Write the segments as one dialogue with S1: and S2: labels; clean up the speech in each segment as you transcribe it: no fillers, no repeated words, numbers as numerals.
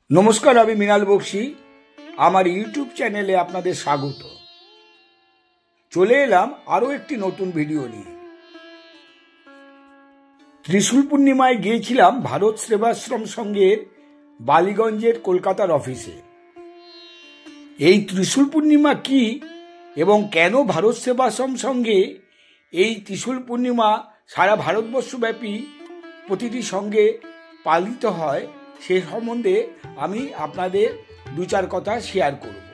S1: নমস্কার, আমি মৃণাল বক্সী। আমার ইউটিউব চ্যানেলে আপনাদের স্বাগত। চলে এলাম আরও একটি নতুন ভিডিও নিয়ে। ত্রিশূল পূর্ণিমায় গিয়েছিলাম ভারত সেবাশ্রম সংঘের বালিগঞ্জের কলকাতার অফিসে। এই ত্রিশূল পূর্ণিমা কি এবং কেন ভারত সেবাশ্রম সংঘে এই ত্রিশূল পূর্ণিমা সারা ভারতবর্ষব্যাপী প্রতিটি সংঘে পালিত হয়, সে সম্বন্ধে আমি আপনাদের দু চার কথা শেয়ার করব।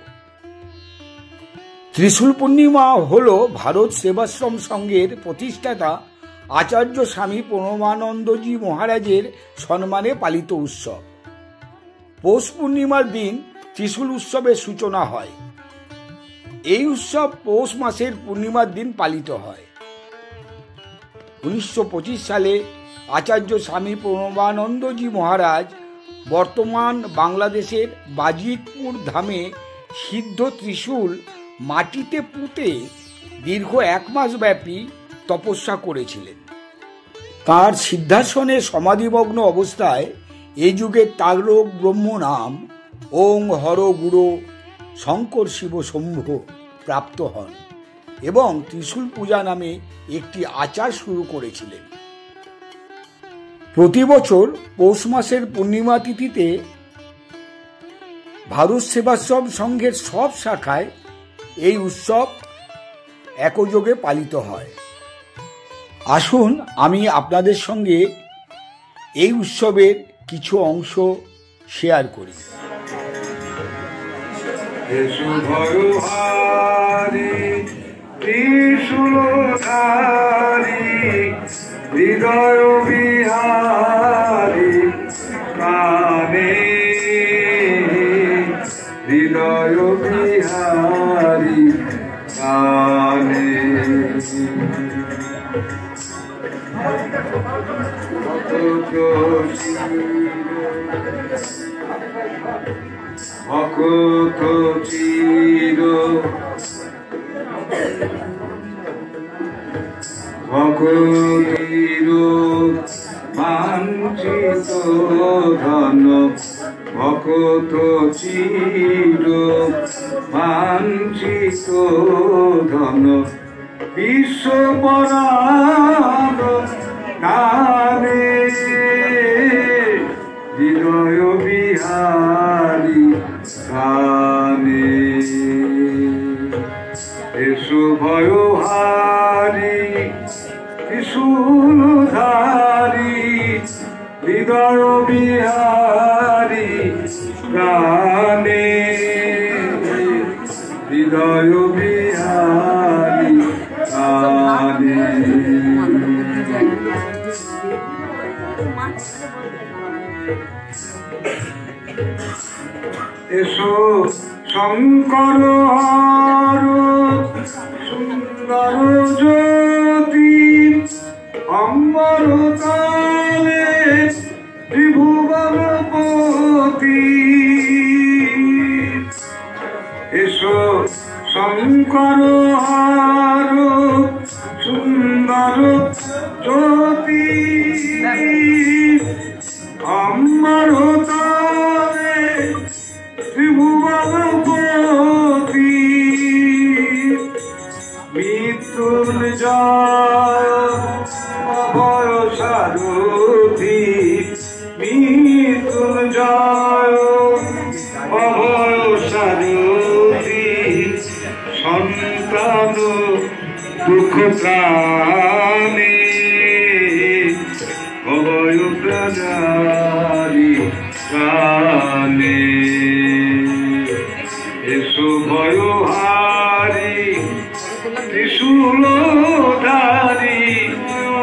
S1: ত্রিশূল পূর্ণিমা হল ভারত সেবাশ্রম সংঘের প্রতিষ্ঠাতা আচার্য স্বামী প্রণবানন্দজি মহারাজের সম্মানে পালিত উৎসব। পৌষ পূর্ণিমার দিন ত্রিশূল উৎসবের সূচনা হয়। এই উৎসব পৌষ মাসের পূর্ণিমার দিন পালিত হয়। 1925 সালে আচার্য স্বামী প্রণবানন্দজি মহারাজ বর্তমান বাংলাদেশের বাজিতপুর ধামে সিদ্ধ ত্রিশূল মাটিতে পুঁতে দীর্ঘ 1 মাস ব্যাপী তপস্যা করেছিলেন। তার সিদ্ধাসনে সমাধিমগ্ন অবস্থায় এই যুগের তারক ব্রহ্ম নাম ওং হর গুরু শঙ্কর শিব শম্ভ প্রাপ্ত হন এবং ত্রিশূল পূজা নামে একটি আচার শুরু করেছিলেন। প্রতি বছর পৌষ মাসের পূর্ণিমা তিথিতে ভারত সেবাশ্রম সংঘের সব শাখায় এই উৎসব একযোগে পালিত হয়। আসুন আমি আপনাদের সঙ্গে এই উৎসবের কিছু অংশ শেয়ার করি।
S2: হৃদয় বিহারী কানে, হৃদয় বিহারী কানে, ভকত চির ভগবতীর বাঞ্ছিত ধন, ভকত চির বাঞ্ছিত ধন, বিশ্বপরাধ কানে, হৃদয় বিহারী কানে, এসো ভয়হারী ত্রিশূলধারী, হৃদয় বিহারী প্রাণে, হৃদয় বিহারী প্রাণে। এসো শঙ্কর হর সুন্দর জ্যোতি, অম্বর তালে ত্রিভুবনপতি, এসো শঙ্কর হর সুন্দর জ্যোতি, অম্বর তালে ত্রিভুবনপতি, মৃত্যুঞ্জয় অভয় সারথি, মৃত্যুঞ্জয় অভয় সারথি, সন্তান দুঃখ প্রাণে, অভয় প্রাণারি প্রাণে, এসো ভয়হারী ত্রিশূলধারী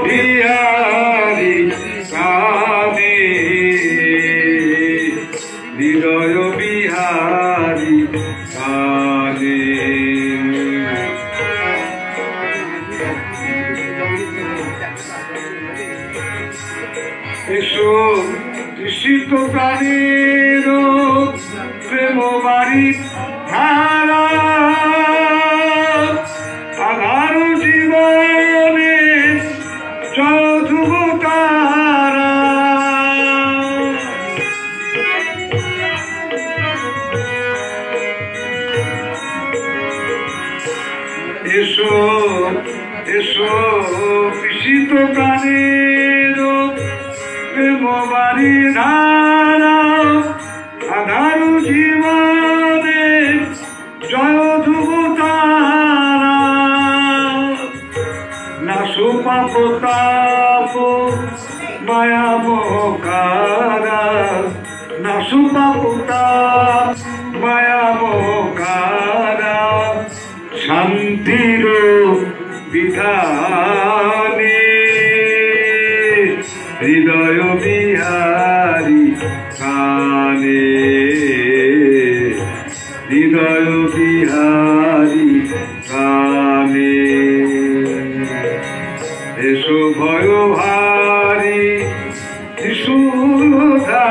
S2: বিহারী কানে, হৃদয় বিহারী কানে, এসো তৃষিত প্রাণের প্রেম বাড়ি ধারা, আধার জীবনে চৌধুতারা, এসো এসো পিসিত প্রাণের প্রেম বাড়ি ধারা আধার জীবনে জয় ধ্রুব তারা নাশু পাপ তাপ মায়া মোকারা নাশু পাপ তাপ মায়া মোকারা শান্তির বিধানে হৃদয় বিহারী কানে হৃদয় বিহারী কানে এসো ভয় ভারী ত্রিশূলধারী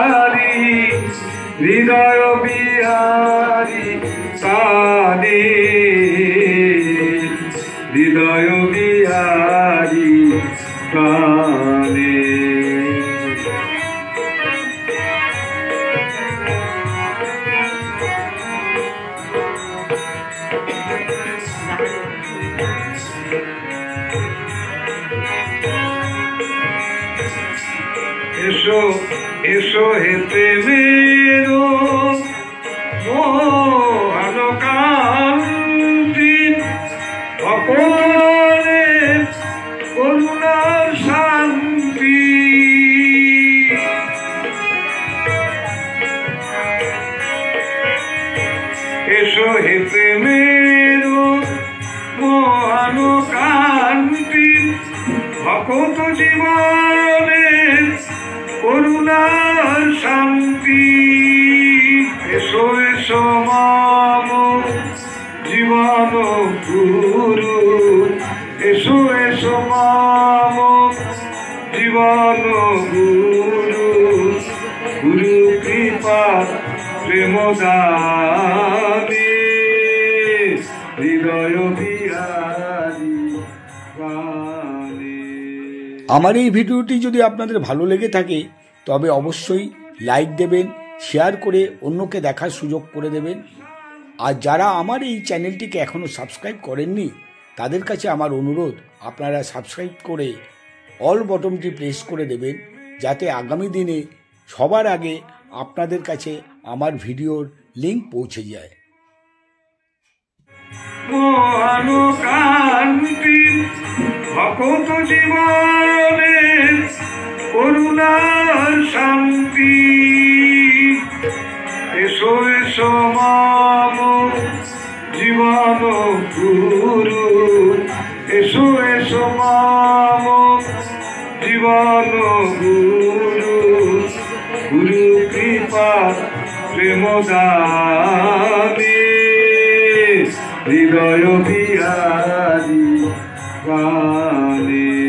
S2: হৃদয় বিহারী কানে হৃদয় বিহারী কানে এসো এসো হে প্রেমের মোহনকান্তি অপরে করুণার শান্তি এসো হে প্রেমের মোহনকান্তি ভকত জীবনের করুণার শান্তি এসো এসো মাম জীবন গুরু এসো এসো মাম জীবন গুরু গুরু কৃপা প্রেম দানে হৃদয় বিহারী কানে।
S1: আমার এই ভিডিওটি যদি আপনাদের ভালো লেগে থাকে তবে অবশ্যই লাইক দেবেন, শেয়ার করে অন্যকে দেখার সুযোগ করে দেবেন। আর যারা আমার এই চ্যানেলটিকে এখনও সাবস্ক্রাইব করেননি তাদের কাছে আমার অনুরোধ, আপনারা সাবস্ক্রাইব করে অল বটনটি প্রেস করে দেবেন, যাতে আগামী দিনে সবার আগে আপনাদের কাছে আমার ভিডিওর লিঙ্ক পৌঁছে যায়।
S2: মোহনকান্তি ভকত জীবনের করুণার শান্তি এসো এসো মাম জীবন গুরু এসো এসো মাম জীবন গুরু গুরু কৃপা প্রেম দানে হৃদয় বিহারী কানে।